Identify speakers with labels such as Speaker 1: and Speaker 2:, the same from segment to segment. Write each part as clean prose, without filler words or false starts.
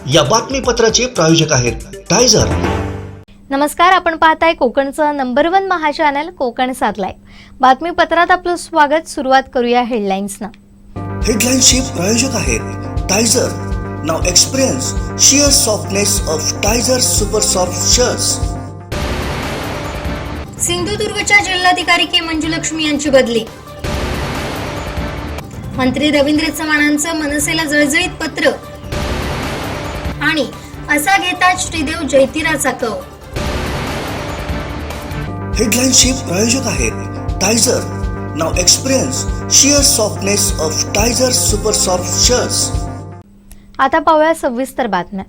Speaker 1: या बातमीपत्राचे प्रायोजक आहेत टायझर।
Speaker 2: नमस्कार, आपण पाहताय कोकणचं नंबर 1 महा चॅनल कोकण 7 लाईव्ह। बातमीपत्रात आपलं स्वागत। सुरुवात करूया हेडलाईन्सना।
Speaker 1: हेडलाईन्सचे प्रायोजक आहेत Tyzer. Now experience sheer softness of Tyzer super soft shirts.
Speaker 2: सिंधुदुर्गच्या जिल्हाधिकारी के मंजुलक्ष्मी यांची बदली। मंत्री रवींद्र चव्हाणांचं मनसेला जळजळीत पत्र आणि असा घेता श्रीदेव जयतीराचा कव।
Speaker 1: हेडलाईन्सचे प्रायोजक आहेत Tyzer. Now experience sheer softness of Tyzer super soft shirts.
Speaker 2: आता पाहूया सविस्तर बातम्या।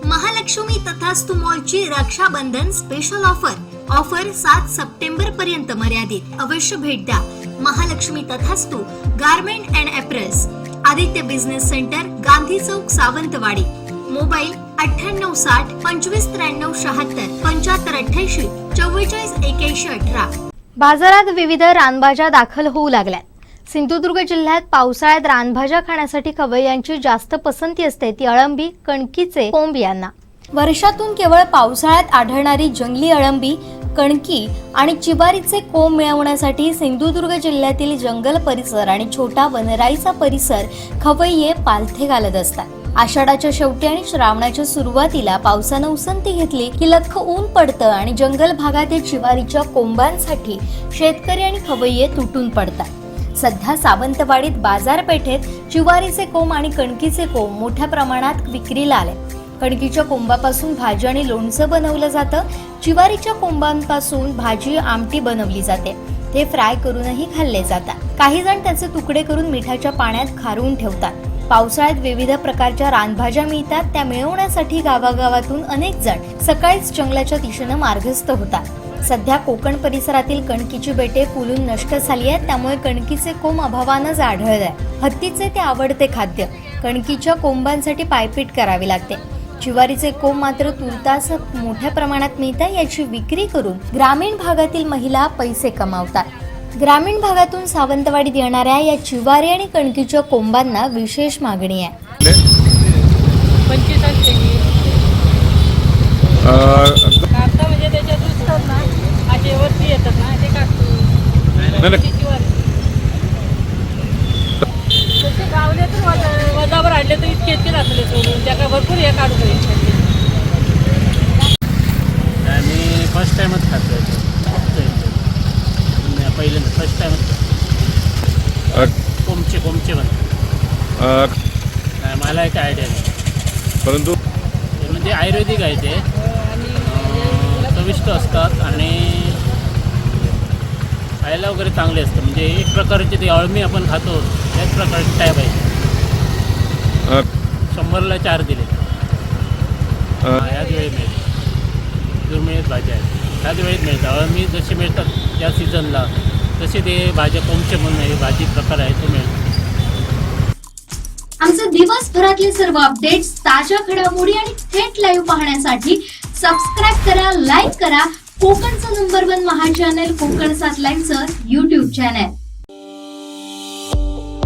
Speaker 2: महालक्ष्मी तथास्तु मॉलची रक्षाबंधन स्पेशल ऑफर 7 सप्टेंबर पर्यंत मर्यादित। अवश्य भेट द्या महालक्ष्मी तथास्तु गारमेंट अँड एप्रेस, Aditya business centre, Gandhi Chowk, Sawantwadi. Mobile 9860 2593 76 75 88 44 81 18। बाजारात विविध रानभाज्या दाखल होऊ लागल्यात। सिंधुदुर्ग जिल्ह्यात पावसाळ्यात रानभाज्या खाण्यासाठी खवय्यांची जास्त पसंती असते ती अळंबी, कणकीचे कोंब यांना। वर्षातून केवळ पावसाळ्यात आढळणारी जंगली अळंबी, कणकी आणि चिबारीचे कोंब मिळवण्यासाठी सिंधुदुर्ग जिल्ह्यातील जंगल परिसर आणि छोटा वनराईचा परिसर खवय्ये पालथे घालत असतात। आषाढाच्या शेवटी आणि श्रावणाच्या सुरुवातीला पावसानं उसंती घेतली की लख्ख ऊन पडतं आणि जंगल भागातील चिबारीच्या कोंबांसाठी शेतकरी आणि खवय्ये तुटून पडतात। सध्या सावंतवाडीत बाजारपेठेत चिवारीचे कोंब आणि कणकीचे कोंब मोठ्या प्रमाणात विक्रीला आले। कणकीच्या कोंबापासून भाजी आणि लोणचं बनवलं जातं। चिवारीच्या कोंबांपासून भाजी आमटी बनवली जाते। ते फ्राय करूनही खाल्ले जातात। काही जण त्याचे तुकडे करून मिठाच्या पाण्यात खारवून ठेवतात। पावसाळ्यात विविध प्रकारच्या रानभाज्या मिळतात, त्या मिळवण्यासाठी गावागावातून अनेक जण सकाळीच जंगलाच्या दिशेनं मार्गस्थ होतात। सध्या कोकण परिसरातील कणकीची बेटे फुलून नष्ट झाली आहेत, त्यामुळे कणकीचे कोंब अभावानंच आढळले आहे। हत्तीचे ते आवडते खाद्य। कणकीच्या कोंबांसाठी पायपीट करावी लागते। चिवारीचे कोंब मात्र तुर्तास मोठ्या प्रमाणात मिळतात, याची विक्री करून ग्रामीण भागातील महिला पैसे कमावतात। ग्रामीण भागातून सावंतवाडीत येणाऱ्या या चिवारी आणि कणकीच्या कोंबांना विशेष मागणी आहे।
Speaker 3: काढता म्हणजे त्याच्यात दिसतात ना, आजेवरती येतात ना, ते काढतो तसे गावले तर वजावर आणले तर इतके राहतले सोडून त्या काय भरपूर हे काढतो।
Speaker 4: मी फर्स्ट टाइमच खातो पहिल्यांदा फर्स्ट टाइमच कोंबचे बनतात। मला एक आयडिया नाही, परंतु म्हणजे आयुर्वेदिक आहे ते, चविष्ट असतात आणि खायला वगैरे चांगले असतं। म्हणजे एक प्रकारचे ते अळमी आपण खातो त्याच प्रकारचे टाईप आहे। 100ला 4 दिले। ह्याच वेळी मिळते, दुर्मिळच भाज्या आहेत, ह्याच वेळेत मिळतात। अळमी जसे मिळतात त्या सीझनला तसे ते भाज्या कोंबचे म्हणून हे भाजी प्रकार आहे तो मिळतो।
Speaker 5: आमचे दिवसभरातले सर्व अपडेट्स, ताज्या घडामोडी आणि थेट लाईव्ह पाहण्यासाठी सबस्क्राईब करा, लाईक करा कोकणचं नंबर 1 महा चॅनल कोकण 7 लाईव्हचं YouTube चॅनल।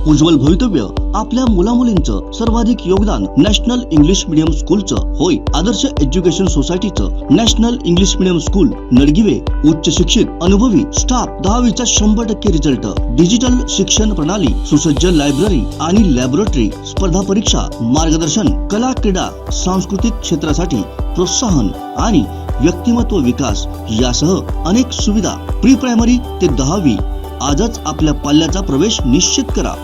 Speaker 6: उज्ज्वल भवितव्य आपल्या मुलामुलींचं सर्वाधिक योगदान नॅशनल इंग्लिश मीडियम स्कूलचं होय। आदर्श एज्युकेशन सोसायटीचं national English medium school Nadgive, उच्च शिक्षित अनुभवी स्टाफ, 10वीचा 100% रिझल्ट, डिजिटल शिक्षण प्रणाली, सुसज्ज लायब्ररी आणि लॅबोरेटरी, स्पर्धा परीक्षा, मार्गदर्शन, कला, क्रीडा, सांस्कृतिक क्षेत्रासाठी प्रोत्साहन आणि व्यक्तिमत्व विकास यासह अनेक सुविधा। प्री प्रायमरी ते 10वी आजच आपल्या पाल्याचा प्रवेश निश्चित करा।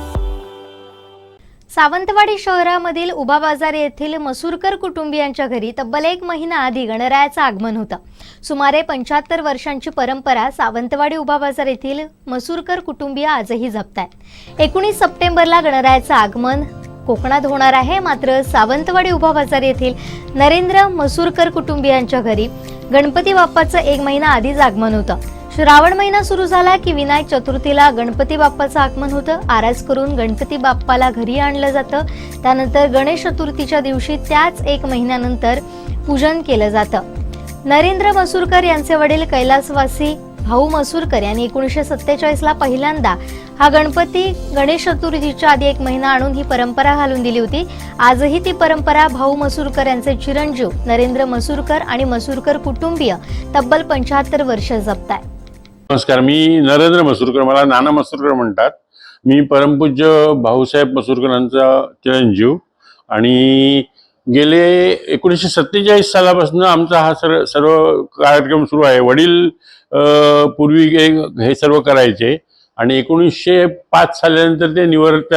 Speaker 2: सावंतवाडी शहरामधील उभा बाजार येथील मसूरकर कुटुंबियांच्या घरी तब्बल 1 महिना आधी गणरायाचं आगमन होतं। सुमारे 75 वर्षांची परंपरा सावंतवाडी उभा बाजार येथील मसूरकर कुटुंबीय आजही जपतात। 19 सप्टेंबरला गणरायाचं आगमन कोकणात होणार आहे, मात्र सावंतवाडी उभा बाजार येथील नरेंद्र मसूरकर कुटुंबियांच्या घरी गणपती बाप्पाचं 1 महिना आधीच आगमन होतं। श्रावण महिना सुरू झाला की विनायक चतुर्थीला गणपती बाप्पाचं आगमन होतं. आरास करून गणपती बाप्पाला घरी आणलं जातं. त्यानंतर गणेश चतुर्थीच्या दिवशी त्याच एक महिन्यानंतर पूजन केलं जातं. नरेंद्र मसूरकर यांचे वडील कैलासवासी भाऊ मसूरकर यांनी 1947ला पहिल्यांदा हा गणपती गणेश चतुर्थीच्या आधी एक महिना आणून ही परंपरा घालून दिली होती. आजही ती परंपरा भाऊ मसूरकर यांचे चिरंजीव नरेंद्र मसूरकर आणि मसूरकर कुटुंबीय तब्बल 75 वर्ष जपताय.
Speaker 7: नमस्कार, मी नरेंद्र मसूरकर, मला नाना मसूरकर म्हणतात. मी परमपूज्य भाऊसाहेब मसूरकरांचा चिरंजीव आणि गेले 1947 सालापासून आमचा हा सर्व कार्यक्रम सुरू आहे. वडील पूर्वी हे सर्व करायचे आणि 1905 सालानंतर ते निवृत्त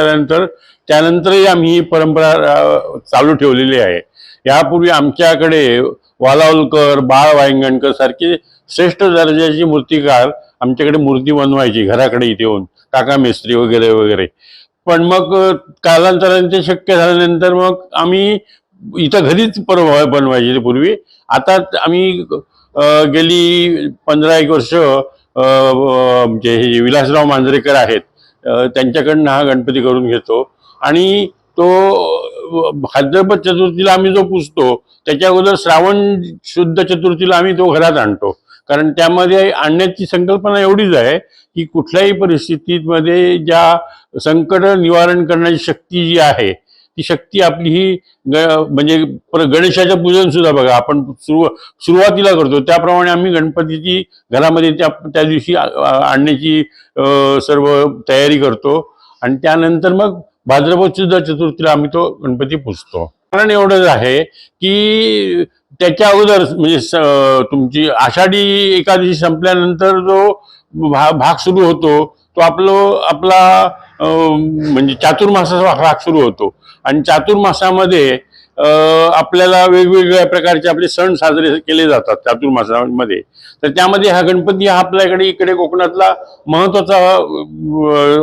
Speaker 7: त्यानंतरही आम्ही ही परंपरा चालू ठेवलेली आहे. यापूर्वी आमच्याकडे वालावलकर, बाळ वांगणकर सारखे श्रेष्ठ दर्जाची मूर्तिकार आमच्याकडे मूर्ती बनवायची घराकडे इथे येऊन, काका मेस्त्री वगैरे वगैरे. पण मग कालांतराने ते शक्य झाल्यानंतर मग आम्ही इथं घरीच बनवायचे पूर्वी. आता आम्ही गेली 15-1 वर्ष हे विलासराव मांजरेकर आहेत त्यांच्याकडनं हा गणपती करून घेतो आणि तो भाद्रपद चतुर्थीला आम्ही जो पुजतो त्याच्या अगोदर श्रावण शुद्ध चतुर्थीला आम्ही तो घरात आणतो. कारण त्यामध्ये आणण्याची संकल्पना एवढीच आहे की कुठल्याही परिस्थितीमध्ये ज्या संकट निवारण करण्याची शक्ती जी आहे ती शक्ती आपली ही म्हणजे गणेशाचं पूजन सुद्धा बघा आपण सुरुवातीला करतो त्याप्रमाणे आम्ही गणपतीची घरामध्ये त्या दिवशी आणण्याची सर्व तयारी करतो आणि त्यानंतर मग भाद्रपद शुद्ध चतुर्थीला आम्ही तो गणपती पुजतो. कारण एवढंच आहे की त्याच्या अगोदर म्हणजे तुमची आषाढी एकादशी संपल्यानंतर जो भाग सुरू होतो तो आपला म्हणजे चातुर्मासाचा भाग सुरू होतो आणि चातुर्मासामध्ये आपल्याला वेगवेगळ्या प्रकारचे आपले सण साजरे केले जातात चातुर्मासामध्ये. तर त्यामध्ये हा गणपती हा आपल्याकडे इकडे कोकणातला महत्वाचा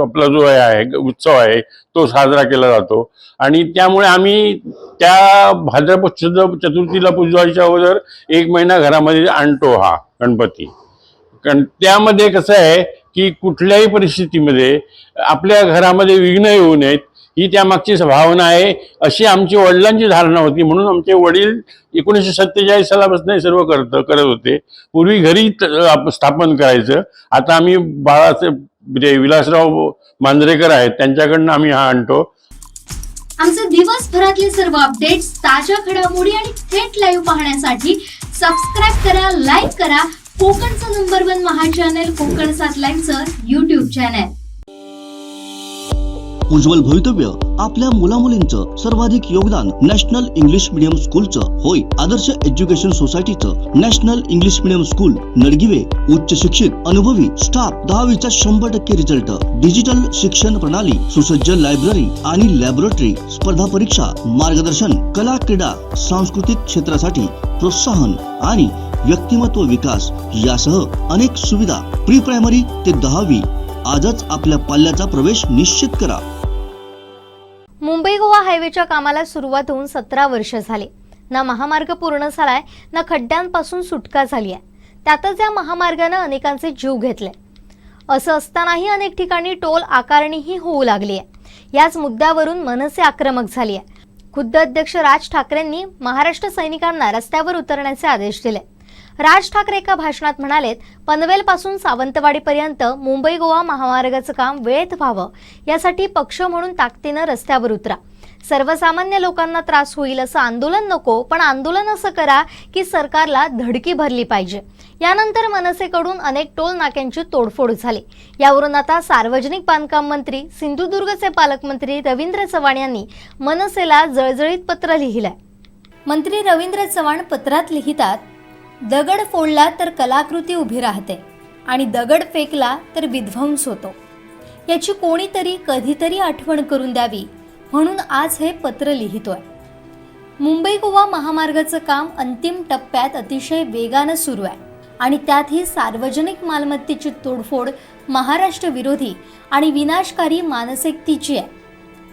Speaker 7: आपला जो आहे उत्सव आहे तो साजरा केला जातो आणि त्यामुळे आम्ही त्या भाद्रपद शुद्ध चतुर्थीला पूजवायच्या अगोदर 1 महिना घरामध्ये आणतो हा गणपती. कारण त्यामध्ये कसं आहे की कुठल्याही परिस्थितीमध्ये आपल्या घरामध्ये विघ्न येऊ नयेत ही त्यामागची भावना आहे, अशी आमची वडिलांची धारणा होती. म्हणून आमचे वडील 1947 सालापासून हे सर्व करत होते. पूर्वी घरी स्थापन करायचं. आता आम्ही विलासराव मांजरेकर आहेत त्यांच्याकडनं आम्ही हा आणतो.
Speaker 5: आमचे दिवसभरातले सर्व अपडेट्स, ताज्या घडामोडी आणि थेट लाईव्ह पाहण्यासाठी सबस्क्राईब करा, लाईक करा कोकणचं नंबर 1 महा चॅनल कोकण 7 लाईनचं YouTube चॅनल.
Speaker 6: उज्ज्वल भवितव्य आपल्या मुलामुलींचं सर्वाधिक योगदान नॅशनल इंग्लिश मीडियम स्कूलचं होय. आदर्श एज्युकेशन सोसायटीचं national English medium school Nadgive उच्च शिक्षित अनुभवी स्टाफ, 10वीचा 100% रिझल्ट, डिजिटल शिक्षण प्रणाली, सुसज्ज लायब्ररी आणि लॅबोरेटरी, स्पर्धा परीक्षा मार्गदर्शन, कला क्रीडा सांस्कृतिक क्षेत्रासाठी प्रोत्साहन आणि व्यक्तिमत्व विकास यासह अनेक सुविधा. प्री प्रायमरी ते 10वी आजच आपल्या पाल्याचा प्रवेश निश्चित करा.
Speaker 2: मुंबई गोवा हायवेच्या कामाला सुरुवात होऊन 17 वर्ष झाली. ना महामार्ग पूर्ण झालाय ना खड्ड्यांपासून सुटका झाली आहे. त्यातच या महामार्गाने अनेकांचे जीव घेतले. असं असतानाही अनेक ठिकाणी टोल आकारणीही होऊ लागली आहे. याच मुद्द्यावरून मनसे आक्रमक झाली आहे. खुद्द अध्यक्ष राज ठाकरेंनी महाराष्ट्र सैनिकांना रस्त्यावर उतरण्याचे आदेश दिले. राज ठाकरे एका भाषणात म्हणालेत, पनवेलपासून सावंतवाडीपर्यंत मुंबई गोवा महामार्गाचं काम वेळेत व्हावं यासाठी पक्ष म्हणून ताकदीनं रस्त्यावर उतरा. सर्वसामान्य लोकांना त्रास होईल असं आंदोलन नको, पण आंदोलन असं करा की सरकारला धडकी भरली पाहिजे. यानंतर मनसेकडून अनेक टोल नाक्यांची तोडफोड झाली. यावरून आता सार्वजनिक बांधकाम मंत्री, सिंधुदुर्गचे पालकमंत्री रवींद्र चव्हाण यांनी मनसेला जळजळीत पत्र लिहिलंय. मंत्री रवींद्र चव्हाण पत्रात लिहितात, दगड फोडला तर कलाकृती उभी राहते आणि दगड फेकला तर विध्वंस होतो. याची कोणीतरी कधीतरी आठवण करून द्यावी म्हणून आज हे पत्र लिहितोय. मुंबई गोवा महामार्गाचं काम अंतिम टप्प्यात अतिशय वेगानं सुरू आहे आणि त्यातही सार्वजनिक मालमत्तेची तोडफोड महाराष्ट्र विरोधी आणि विनाशकारी मानसिकतेची आहे.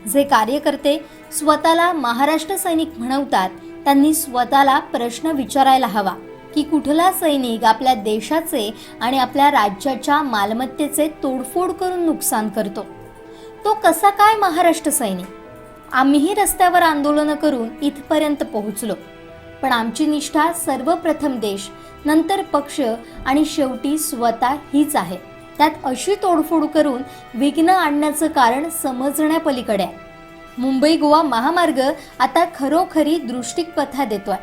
Speaker 2: जे कार्यकर्ते स्वतःला महाराष्ट्र सैनिक म्हणवतात त्यांनी स्वतःला प्रश्न विचारायला हवा. की कुठला सैनिक आपल्या देशाचे आणि आपल्या राज्याच्या मालमत्तेचे तोडफोड करून नुकसान करतो? तो कसा काय महाराष्ट्र सैनिक? आम्हीही रस्त्यावर आंदोलनं करून इथपर्यंत पोहोचलो, पण आमची निष्ठा सर्वप्रथम देश, नंतर पक्ष आणि शेवटी स्वतः हीच आहे. त्यात अशी तोडफोड करून विघ्न आणण्याचं कारण समजण्यापलीकडे आहे. मुंबई गोवा महामार्ग आता खरोखरी दृष्टिपथा देतोय.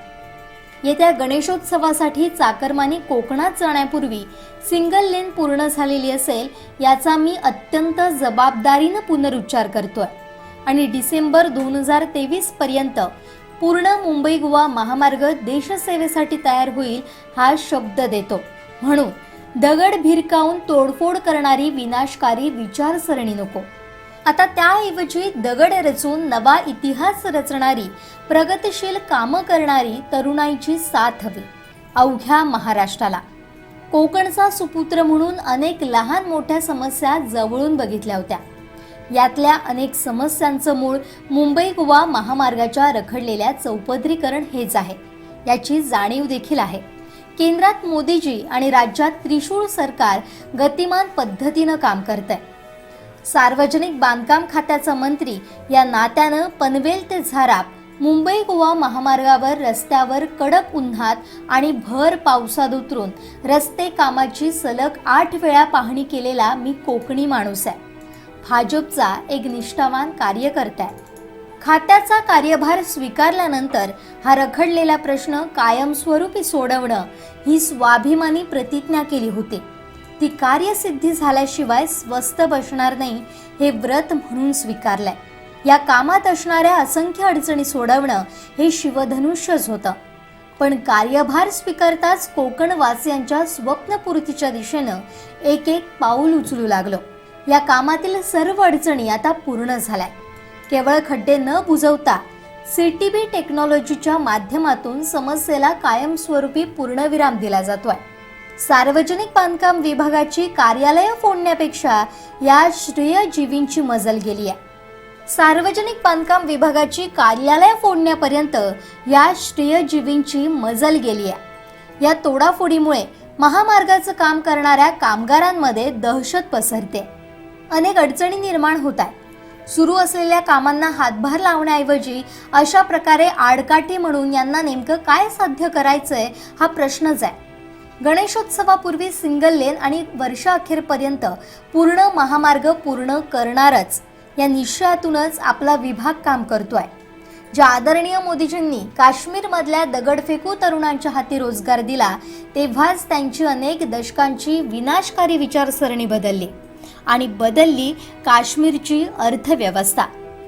Speaker 2: येत्या गणेशोत्सवासाठी चाकरमानी कोकणात जाण्यापूर्वी सिंगल लेन पूर्ण झालेली असेल याचा मी अत्यंत जबाबदारीनं पुनरुच्चार करतोय आणि डिसेंबर 2023 पर्यंत पूर्ण मुंबई गोवा महामार्ग देशसेवेसाठी तयार होईल हा शब्द देतो. म्हणून दगड भिरकावून तोडफोड करणारी विनाशकारी विचारसरणी नको. आता त्याऐवजी दगड रचून नवा इतिहास रचणारी प्रगतिशील कामं करणारी तरुणाईची साथ हवी अवघ्या महाराष्ट्राला. कोकणचा सुपुत्र म्हणून अनेक लहान मोठ्या समस्या जवळून बघितल्या होत्या. यातल्या अनेक समस्यांचं मूळ मुंबई गोवा महामार्गाच्या रखडलेल्या चौपदरीकरण हेच आहे. याची जाणीव देखील आहे. केंद्रात मोदीजी आणि राज्यात त्रिशूळ सरकार गतिमान पद्धतीनं काम करतंय. सार्वजनिक बांधकाम खात्याचा मंत्री या नात्यानं पनवेल ते झाराप मुंबई गोवा महामार्गावर रस्त्यावर कडक उन्हात आणि भर पावसात उतरून रस्ते कामाची सलग 8 वेळा पाहणी केलेला मी कोकणी माणूस आहे. भाजपचा एक निष्ठावान कार्यकर्ता आहे. खात्याचा कार्यभार स्वीकारल्यानंतर हा रखडलेला प्रश्न कायमस्वरूपी सोडवणं ही स्वाभिमानी प्रतिज्ञा केली होती. ती कार्यसिद्धी झाल्याशिवाय स्वस्थ बसणार नाही हे व्रत म्हणून स्वीकारलंय. या कामात असणाऱ्या असंख्य अडचणी सोडवणं हे शिवधनुष्यच होतं. पण कार्यभार स्वीकारताच कोकणवासियांच्या स्वप्नपूर्तीच्या दिशेनं एक एक पाऊल उचलू लागलो. या कामातील सर्व अडचणी आता पूर्ण झाल्या. केवळ खड्डे न बुजवता CTB टेक्नॉलॉजीच्या माध्यमातून समस्येला कायमस्वरूपी पूर्णविराम दिला जातोय. सार्वजनिक बांधकाम विभागाची कार्यालयं फोडण्यापेक्षा या श्रेयजीवींची मजल गेली आहे. सार्वजनिक बांधकाम विभागाची कार्यालय फोडण्यापर्यंत या श्रेयजीवींची मजल गेली आहे. या तोडाफोडीमुळे महामार्गाचं काम करणाऱ्या कामगारांमध्ये दहशत पसरते. अनेक अडचणी निर्माण होत आहेत. सुरू असलेल्या कामांना हातभार लावण्याऐवजी अशा प्रकारे आडकाठी म्हणून यांना नेमकं काय साध्य करायचंय हा प्रश्नच आहे. गणेशोत्सवापूर्वी सिंगल लेन आणि वर्षाअखेरपर्यंत पूर्ण महामार्ग पूर्ण करणारच या निश्चयातूनच आपला विभाग काम करतोय. ज्या आदरणीय मोदीजींनी काश्मीरमधल्या दगडफेकू तरुणांच्या हाती रोजगार दिला तेव्हाच त्यांची अनेक दशकांची विनाशकारी विचारसरणी बदलली आणि बदलली काश्मीरची अर्थव्यवस्था.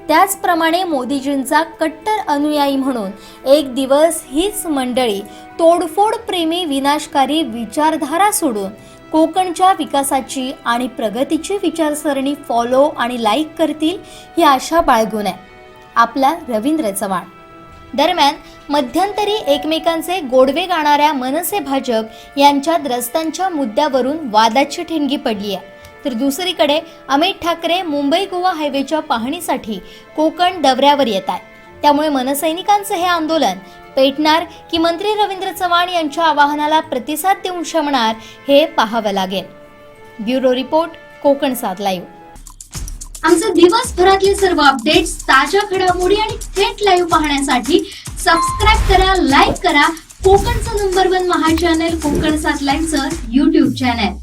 Speaker 2: त्याचप्रमाणे मोदीजींचा कट्टर अनुयायी म्हणून एक दिवस हीच मंडळी तोडफोड प्रेमी विनाशकारी विचारधारा सोडून कोकणच्या विकासाची आणि प्रगतीची विचारसरणी फॉलो आणि लाईक करतील ही आशा बाळगून आहे. आपला रवींद्र चव्हाण. दरम्यान मध्यंतरी एकमेकांचे गोडवे गाणाऱ्या मनसे भाजप यांच्यात रस्त्यांच्या मुद्द्यावरून वादाची ठिणगी पडली आहे, तर दुसरीकडे अमित ठाकरे मुंबई गोवा हायवेच्या पाहणीसाठी कोकण दौऱ्यावर येत आहेत. त्यामुळे मनसैनिकांचं हे आंदोलन पेटणार की मंत्री रवींद्र चव्हाण यांच्या आवाहनाला प्रतिसाद देऊन शमणार हे पाहावं लागेल. Bureau report, Konkan 7 live.
Speaker 5: आमचे दिवसभरातले सर्व अपडेट्स, ताज्या घडामोडी आणि थेट लाईव्ह पाहण्यासाठी सबस्क्राईब करा, लाईक करा कोकणचं नंबर 1 महा चॅनल कोकण 7 लाईव्हचं YouTube चॅनल.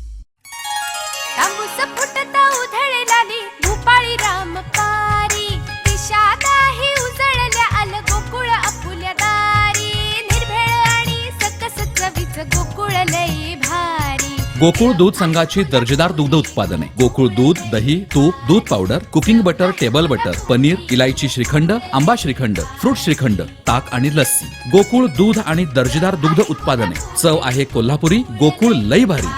Speaker 8: तांबूस फुटता उधळलाली भूपाळी रामपारी, दिशादाही उजळल्या आल गोकुळ आपुल्या दारी, निर्भेळ आणि सकस चवीच गोकुळ लई भारी.
Speaker 9: गोकुळ दूध संघाची दर्जेदार दुग्ध उत्पादने, गोकुळ दूध, दही, तूप, दूध powder, cooking butter, table butter, paneer, इलायची श्रीखंड, आंबा श्रीखंड, फ्रूट श्रीखंड, ताक आणि लस्सी. गोकुळ दूध आणि दर्जेदार दुग्ध उत्पादने. चव आहे कोल्हापुरी, गोकुळ लई भारी.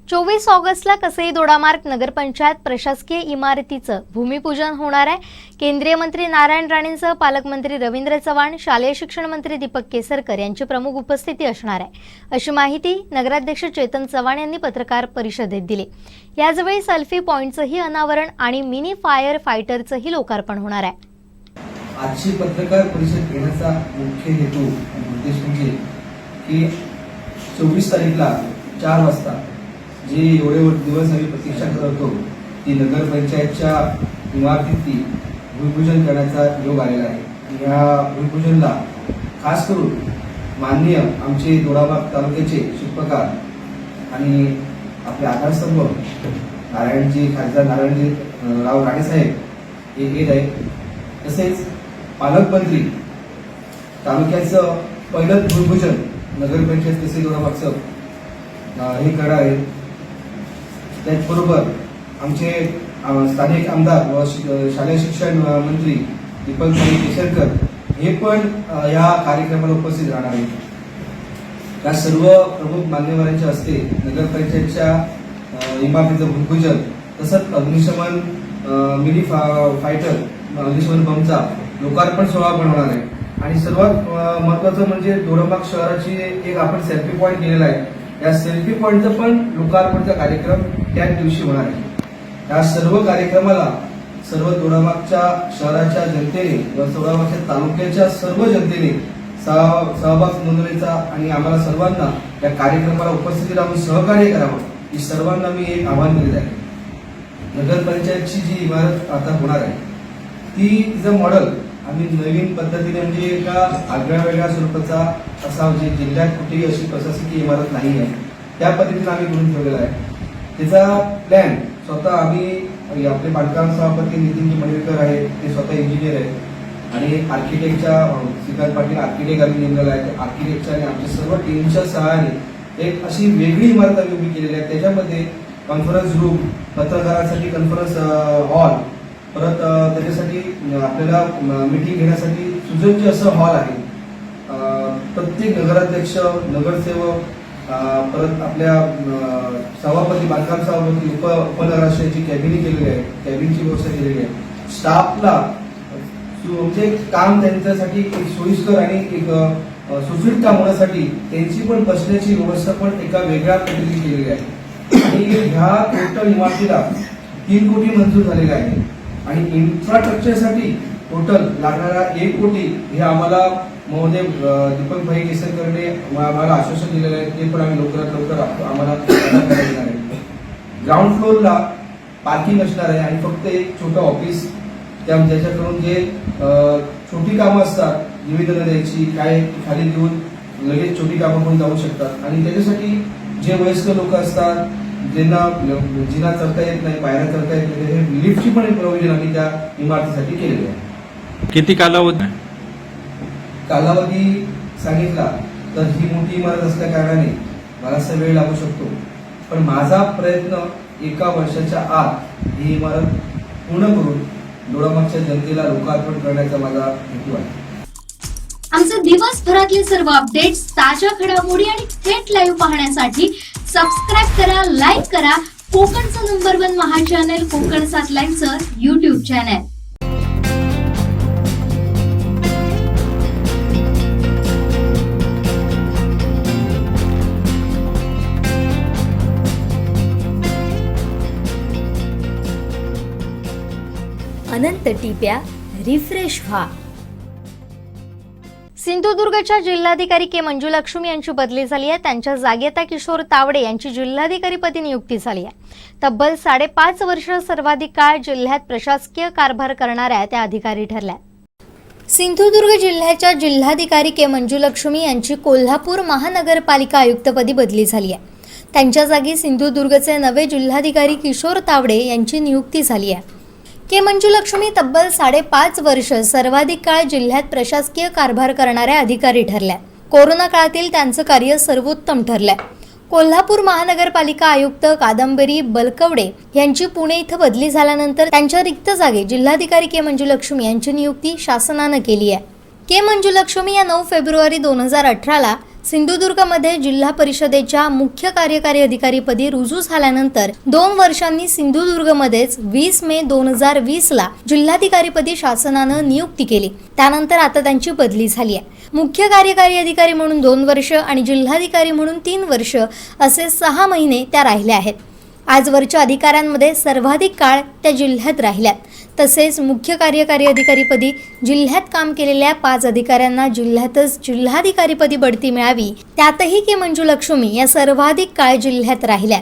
Speaker 2: 24 ऑगस्टला कसई दोडामार्ग नगरपंचायत प्रशासकीय इमारतीचं भूमिपूजन होणार आहे. केंद्रीय मंत्री नारायण राणेंसह पालकमंत्री रवींद्र चव्हाण, शालेय शिक्षण मंत्री दीपक केसरकर यांची प्रमुख उपस्थिती असणार आहे, अशी माहिती नगराध्यक्ष चेतन चव्हाण यांनी पत्रकार परिषदेत दिली. याचवेळी सेल्फी पॉइंटचंही अनावरण आणि मिनी फायर फायटरचंही लोकार्पण होणार आहे.
Speaker 10: आजची पत्रकार परिषद घेण्याचा मुख्य हेतू आणि उद्देश म्हणजे की 24 तारीखला 4 वाजता जे एवढे दिवस आम्ही प्रतीक्षा करत होतो ती नगरपंचायतच्या इमारतीतली भूमिपूजन करण्याचा योग आलेला आहे. या भूमिपूजनला खास करून माननीय आमचे दोडामार्ग तालुक्याचे शिल्पकार आणि आपले आधारस्तंभ खासदार नारायणजी राव राणेसाहेब हे येत आहेत. तसेच पालकमंत्री तालुक्याचं पहिलं भूमिपूजन नगरपंचायत तसे दोडामार्गचं हे करणार आहे. त्याचबरोबर आमचे स्थानिक आमदार व शालेय शिक्षण मंत्री दीपकभाई केसरकर हे पण या कार्यक्रमाला उपस्थित राहणार आहेत. या सर्व प्रमुख मान्यवरांच्या हस्ते नगरपंचायतच्या इमारतीचं भूमिपूजन तसंच अग्निशमन मिनी फायटर अग्निशमन बंबचा लोकार्पण सोहळा पण होणार आहे. आणि सर्वात महत्त्वाचं म्हणजे दोडामार्ग शहराची एक आपण सेल्फी पॉईंट केलेला आहे. या सेल्फी पॉईंटचा पण लोकार्पणचा कार्यक्रम त्याच दिवशी होणार आहे. या सर्व कार्यक्रमाला सर्व दोडामार्गच्या शहराच्या जनतेने व दोडामार्गच्या तालुक्याच्या सर्व जनतेने सहभाग नोंदवण्याचा आणि आम्हाला सर्वांना या कार्यक्रमाला उपस्थिती राहून सहकार्य करावं ही सर्वांना मी एक आवाहन दिले आहे. नगरपंचायतची जी इमारत आता होणार आहे तिचं मॉडेल आम्ही नवीन पद्धतीने म्हणजे एका आगळ्या वेगळ्या स्वरूपाचा असा म्हणजे जिल्ह्यात कुठेही अशी प्रशासकीय इमारत नाही आहे त्या पद्धतीने आम्ही करून ठेवलेला आहे. त्याचा प्लॅन स्वतः आम्ही आपले बांधकाम सभापती नितीनजी मणिरकर आहेत ते स्वतः इंजिनियर आहेत आणि आर्किटेक्टच्या श्रीकांत पाटील आर्किटेक्ट आम्ही नेमलेला आहे. आर्किटेक्टच्या आणि आमच्या सर्व टीमच्या सहाय्याने एक अशी वेगळी इमारत आम्ही उभी केलेली आहे. त्याच्यामध्ये कॉन्फरन्स रूम, पत्रकारांसाठी कॉन्फरन्स हॉल, परत त्याच्यासाठी आपल्याला मीटिंग घेण्यासाठी सुसज्ज असं हॉल आहे. प्रत्येक नगराध्यक्ष, नगरसेवक, परत आपल्या सभापती, बांधकाम सभापती, उपनगराध्यक्षाची कॅबिन केलेली आहे, कॅबिनची व्यवस्था केलेली आहे. स्टाफला म्हणजे काम त्यांच्यासाठी एक सोयीस्कर आणि एक सुसुईत काम होण्यासाठी त्यांची पण बसण्याची व्यवस्था पण एका वेगळ्या पद्धतीने केलेली आहे. आणि ह्या टोटल इमारतीला 3 कोटी मंजूर झालेले आहे आणि इन्फ्रास्ट्रक्चरसाठी टोटल लागणारा 1 कोटी हे आम्हाला महोदय दीपकभाई केसरकरने आम्हाला आश्वासन दिलेलं आहे. ते पण आम्ही लवकरात लवकर आम्हाला देणार आहे. ग्राउंड फ्लोअरला पार्किंग असणार आहे आणि फक्त एक छोटं ऑफिस ज्याच्याकडून जे छोटी कामं असतात, निवेदनं द्यायची काय खाली देऊन लगेच छोटी कामं पण जाऊ शकतात. आणि त्याच्यासाठी जे वयस्कर लोक असतात ज्यांना जिना चढता येत नाही, पायऱ्या चढता येत नाही, हे लिफ्टची पण एक प्रोव्हिजन आम्ही त्या इमारतीसाठी केलेली आहे.
Speaker 11: किती कालावधी
Speaker 10: सांगितला तर ही मोठी इमारत असल्या कारणाने बराचसा वेळ लागू शकतो, पण माझा प्रयत्न 1 वर्षाच्या आत ही इमारत पूर्ण करून दोडामार्गच्या जनतेला लोकार्पण करण्याचा माझा हेतू आहे.
Speaker 5: आमचे दिवसभरातले सर्व अपडेट्स, ताज्या घडामोडी आणि थेट लाईव्ह पाहण्यासाठी सबस्क्राईब करा, लाईक करा कोकणचं नंबर 1 महा चॅनल कोकण 7 लाईनचं YouTube चॅनल.
Speaker 2: अनंत टिप्या रिफ्रेश व्हा. सिंधुदुर्गच्या जिल्हाधिकारी के मंजुलक्ष्मी यांची बदली झाली आहे. त्यांच्या जागी आता किशोर तावडे यांची जिल्हाधिकारीपदी नियुक्ती झाली आहे. तब्बल 5.5 वर्ष सर्वाधिक काळ जिल्ह्यात प्रशासकीय कारभार करणाऱ्या त्या अधिकारी ठरल्या. सिंधुदुर्ग जिल्ह्याच्या जिल्हाधिकारी के मंजुलक्ष्मी यांची कोल्हापूर महानगरपालिका आयुक्तपदी बदली झाली आहे. त्यांच्या जागी सिंधुदुर्गचे नवे जिल्हाधिकारी किशोर तावडे यांची नियुक्ती झाली आहे. के मंजुलक्ष्मी तब्बल 5.5 वर्ष सर्वाधिक काळ जिल्ह्यात प्रशासकीय कारभार करणाऱ्या अधिकारी ठरल्या. कोरोना काळातील त्यांचं कार्य सर्वोत्तम ठरलंय. कोल्हापूर महानगरपालिका आयुक्त कादंबरी बलकवडे यांची पुणे इथं बदली झाल्यानंतर त्यांच्या रिक्त जागी जिल्हाधिकारी के मंजुलक्ष्मी यांची नियुक्ती शासनानं केली आहे. के मंजुलक्ष्मी या 9 फेब्रुवारी 2018ला सिंधुदुर्गमध्ये जिल्हा परिषदेच्या मुख्य कार्यकारी अधिकारीपदी रुजू झाल्यानंतर 2 वर्षांनी सिंधुदुर्गमध्येच 20 मे 2020ला जिल्हाधिकारीपदी शासनानं नियुक्ती केली. त्यानंतर आता त्यांची बदली झाली आहे. मुख्य कार्यकारी अधिकारी म्हणून 2 वर्ष आणि जिल्हाधिकारी म्हणून 3 वर्ष असे 6 महिने त्या राहिल्या आहेत. आजवरच्या अधिकाऱ्यांमध्ये सर्वाधिक काळ त्या जिल्ह्यात राहिल्यात. तसेच मुख्य कार्यकारी अधिकारीपदी जिल्ह्यात काम केलेल्या 5 अधिकाऱ्यांना जिल्ह्यातच जिल्हाधिकारीपदी बढती मिळावी, त्यातही के मंजुलक्ष्मी या सर्वाधिक काळ जिल्ह्यात राहिल्या.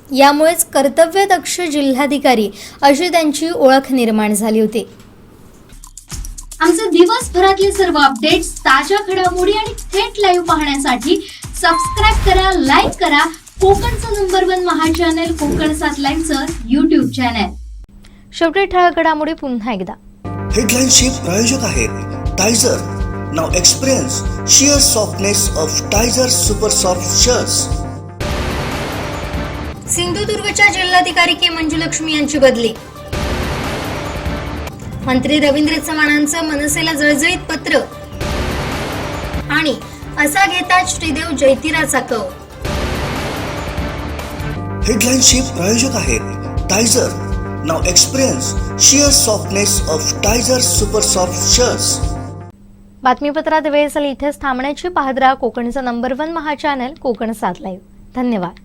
Speaker 2: यामुळेच कर्तव्यदक्ष जिल्हाधिकारी अशी त्यांची ओळख निर्माण झाली होती.
Speaker 5: आमचे दिवसभरातले सर्व अपडेट्स, ताज्या घडामोडी आणि थेट लाईव्ह पाहण्यासाठी सबस्क्राईब करा, लाईक करा कोकणचं नंबर 1 महा चॅनल कोकण 7 लाईव्हचं YouTube चॅनल.
Speaker 2: शेवटी ठळक घडामोडी पुन्हा एकदा.
Speaker 1: हेडलाईनचे प्रायोजक आहेत Tyzer. Now experience sheer softness of Tyzer super soft shirts.
Speaker 2: सिंधुदुर्गच्या जिल्हाधिकारी के मंजुलक्ष्मी यांची बदली. मंत्री रवींद्र चव्हाणांचं मनसेला जळजळीत पत्र. आणि असा घेता श्रीदेव जयतीराचा कव.
Speaker 1: हेडलाईनचे प्रायोजक आहेत Tyzer. Now experience sheer softness of Tyzer super soft shirts.
Speaker 2: बातमीपत्रात वेळ झाली इथेच थांबण्याची. पाहत राहा कोकणचं नंबर 1 महा चॅनल कोकण 7 लाईव्ह. धन्यवाद.